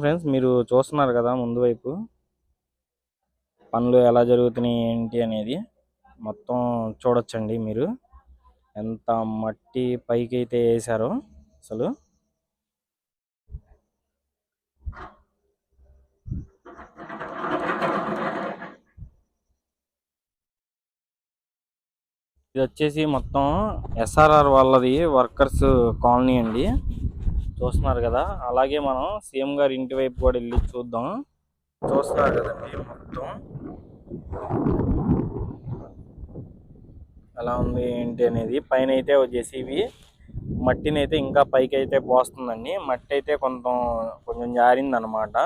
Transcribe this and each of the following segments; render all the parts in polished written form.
Friends మీరు చూస్తున్నారు కదా ముందు వైపు పనులు ఎలా జరుగుతున్నాయి ఏంటి అనేది మొత్తం చూడొచ్చండి మీరు. ఎంత మట్టి పైకి అయితే వేసారో అసలు ఇది వచ్చేసి మొత్తం ఎస్ఆర్ఆర్ వాళ్ళది వర్కర్స్ కాలనీ అండి, చూస్తున్నారు కదా. అలాగే మనం సీఎం గారి ఇంటి వైపు కూడా వెళ్ళి చూద్దాం. చూస్తున్నారు కదండి మొత్తం ఎలా ఉంది ఏంటి అనేది. పైన అయితే జేసీబీ మట్టిని అయితే ఇంకా పైకి అయితే పోస్తుందండి. మట్టి అయితే కొంచెం జారింది అనమాట.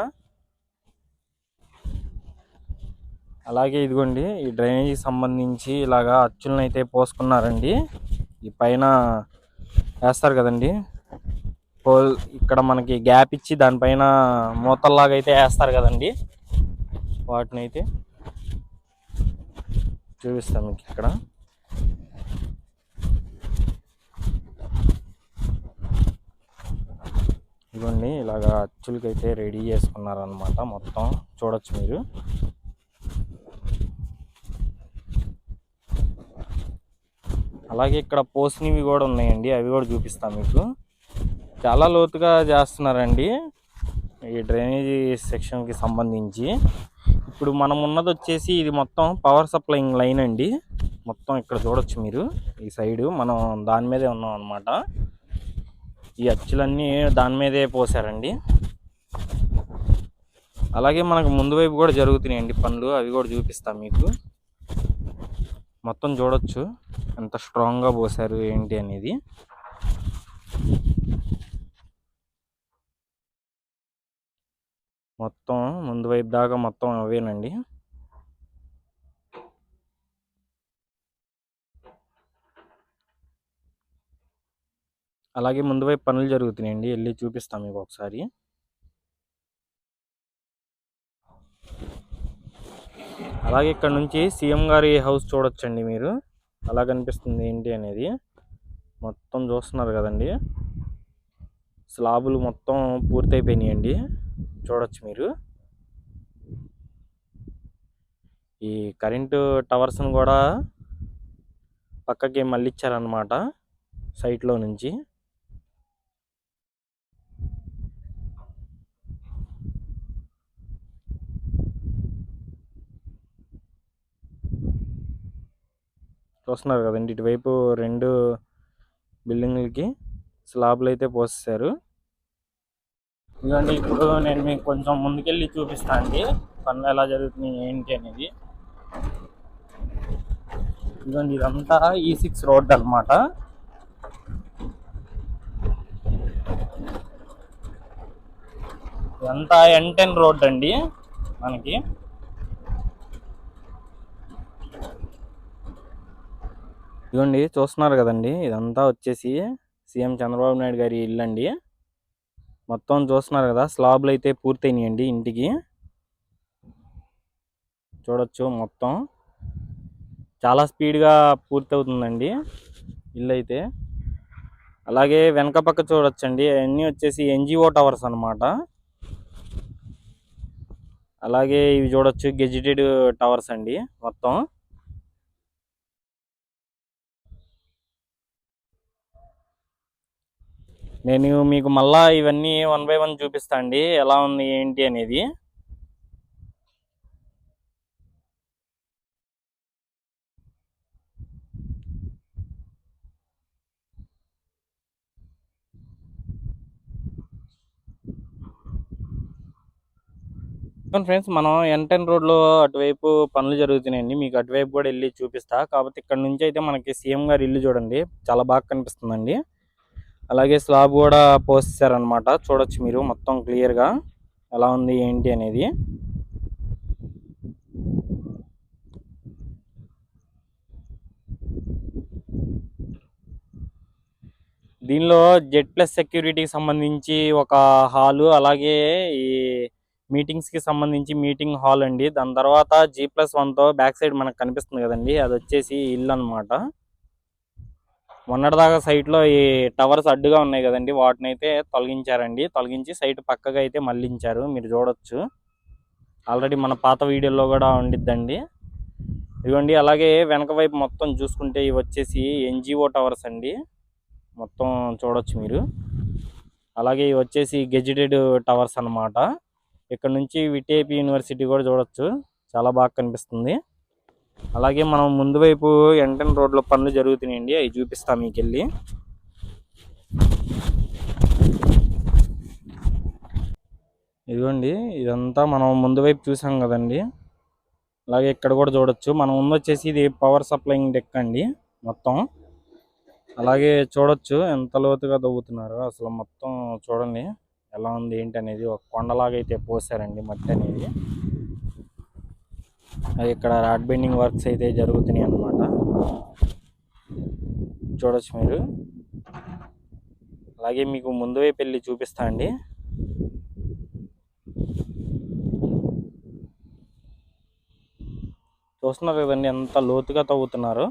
అలాగే ఇదిగోండి ఈ డ్రైనేజీకి సంబంధించి ఇలాగా అచ్చులను అయితే పోసుకున్నారండి. ఈ పైన వేస్తారు కదండి హోల్, ఇక్కడ మనకి గ్యాప్ ఇచ్చి దానిపైన మూతల్లాగా అయితే వేస్తారు కదండి, వాటిని అయితే చూపిస్తాను మీకు ఇక్కడ. ఇదిగోండి ఇలాగా అచ్చులకైతే రెడీ చేసుకున్నారనమాట. మొత్తం చూడొచ్చు మీరు. అలాగే ఇక్కడ పోసినవి కూడా ఉన్నాయండి, అవి కూడా చూపిస్తాను మీకు. చాలా లోతుగా చేస్తున్నారండి ఈ డ్రైనేజీ సెక్షన్కి సంబంధించి. ఇప్పుడు మనం ఉన్నది వచ్చేసి ఇది మొత్తం పవర్ సప్లయింగ్ లైన్ అండి. మొత్తం ఇక్కడ చూడొచ్చు మీరు, ఈ సైడు మనం దాని మీదే ఉన్నాం అనమాట. ఈ అచ్చులన్నీ దాని మీదే పోసారండి. అలాగే మనకు ముందు వైపు కూడా జరుగుతున్నాయండి పనులు, అవి కూడా చూపిస్తాం మీకు. మొత్తం చూడొచ్చు ఎంత స్ట్రాంగ్గా పోసారు ఏంటి అనేది. మొత్తం ముందు వైపు దాకా మొత్తం అవేనండి. అలాగే ముందు వైపు పనులు జరుగుతున్నాయండి, వెళ్ళి చూపిస్తాం మీకు ఒకసారి. అలాగే ఇక్కడ నుంచి సీఎం గారి హౌస్ చూడొచ్చండి మీరు, అలా కనిపిస్తుంది ఏంటి అనేది. మొత్తం చూస్తున్నారు కదండి, స్లాబులు మొత్తం పూర్తయిపోయినాయండి, చూడొచ్చు మీరు. ఈ కరెంటు టవర్స్ను కూడా పక్కకి మళ్ళిచ్చారనమాట సైట్లో నుంచి. చూస్తున్నారు కదండి ఇటువైపు 2 బిల్డింగ్లకి స్లాబ్లు అయితే పోసేసారు. ఇదిగోండి ఇప్పుడు నేను మీకు కొంచెం ముందుకెళ్ళి చూపిస్తాను అండి పనులు ఎలా జరుగుతున్నాయి ఏంటి అనేది. ఇదిగోండి ఇదంతా E6 రోడ్ అనమాట. ఇదంతా N10 రోడ్ అండి మనకి. ఇదిగోండి చూస్తున్నారు కదండి, ఇదంతా వచ్చేసి సీఎం చంద్రబాబు నాయుడు గారి ఇల్లు అండి. మొత్తం చూస్తున్నారు కదా, స్లాబ్లు అయితే పూర్తయినాయండి ఇంటికి, చూడొచ్చు. మొత్తం చాలా స్పీడ్గా పూర్తవుతుందండి ఇల్లు అయితే. అలాగే వెనక పక్క చూడొచ్చండి, అన్నీ వచ్చేసి NGO టవర్స్ అనమాట. అలాగే ఇవి చూడొచ్చు గెజిటెడ్ టవర్స్ అండి మొత్తం. నేను మీకు మళ్ళా ఇవన్నీ 1 by 1 చూపిస్తా అండి ఎలా ఉంది ఏంటి అనేది. ఫ్రెండ్స్ మనం N10 రోడ్లో అటువైపు పనులు జరుగుతున్నాయండి, మీకు అటువైపు కూడా వెళ్ళి చూపిస్తా. కాకపోతే ఇక్కడ నుంచి అయితే మనకి సీఎం గారి ఇల్లు చూడండి, చాలా బాగా కనిపిస్తుందండి. అలాగే స్లాబ్ కూడా పోసేసారనమాట, చూడొచ్చు మీరు మొత్తం క్లియర్గా ఎలా ఉంది ఏంటి అనేది. దీనిలో Z+ సెక్యూరిటీకి సంబంధించి ఒక హాలు, అలాగే ఈ మీటింగ్స్కి సంబంధించి మీటింగ్ హాల్ అండి. దాని తర్వాత G+1తో బ్యాక్ సైడ్ మనకు కనిపిస్తుంది కదండి, అది వచ్చేసి ఇల్లు అనమాట. మొన్నటిదాకా సైట్లో ఈ టవర్స్ అడ్డుగా ఉన్నాయి కదండి, వాటిని అయితే తొలగించారండి. తొలగించి సైట్ పక్కగా అయితే మళ్ళించారు, మీరు చూడొచ్చు. ఆల్రెడీ మన పాత వీడియోలో కూడా ఉండిద్దండి. ఇదిగోండి, అలాగే వెనక వైపు మొత్తం చూసుకుంటే ఇవి వచ్చేసి ఎన్జిఓ టవర్స్ అండి, మొత్తం చూడొచ్చు మీరు. అలాగే ఇవి వచ్చేసి గెజిటెడ్ టవర్స్ అన్నమాట. ఇక్కడ నుంచి విటిఐపి యూనివర్సిటీ కూడా చూడొచ్చు, చాలా బాగా కనిపిస్తుంది. అలాగే మనం ముందు వైపు ఎంటన్ రోడ్లో పనులు జరుగుతున్నాయండి, అవి చూపిస్తాం మీకు వెళ్ళి. ఇదిగోండి, ఇదంతా మనం ముందు వైపు చూసాం కదండి. అలాగే ఇక్కడ కూడా చూడొచ్చు. మనం ముందు వచ్చేసి ఇది పవర్ సప్లైయింగ్ డెక్ అండి మొత్తం. అలాగే చూడొచ్చు ఎంత లోతుగా తవ్వుతున్నారు అసలు. మొత్తం చూడండి ఎలా ఉంది ఏంటి అనేది. ఒక కొండలాగా అయితే పోసారండి మట్టి అనేది. అది ఇక్కడ రాడ్ బెండింగ్ వర్క్స్ అయితే జరుగుతున్నాయి అన్నమాట, చూడొచ్చు మీరు. అలాగే మీకు ముందు వైపు వెళ్ళి చూపిస్తా అండి. చూస్తున్నారు కదండి ఎంత లోతుగా తవ్వుతున్నారు.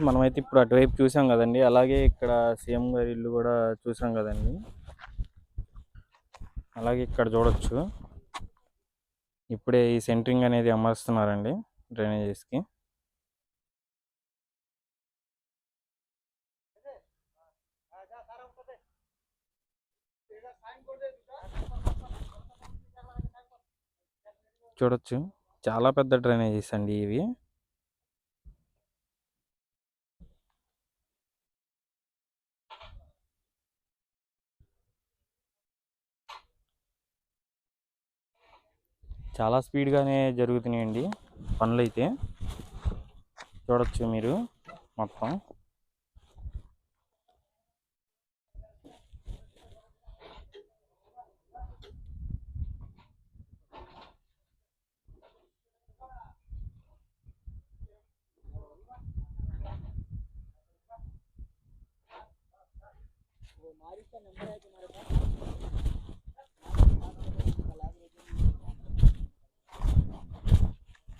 మనమైతే ఇప్పుడు అటువైపు చూసాం కదండి. అలాగే ఇక్కడ సీఎం గారి ఇల్లు కూడా చూసాం కదండి. అలాగే ఇక్కడ చూడొచ్చు, ఇప్పుడే ఈ సెంటరింగ్ అనేది అమరుస్తున్నారండి డ్రైనేజెస్కి. చూడొచ్చు, చాలా పెద్ద డ్రైనేజెస్ అండి ఇవి. చాలా స్పీడ్గానే జరుగుతున్నాయండి పనులు అయితే, చూడొచ్చు మీరు మొత్తం.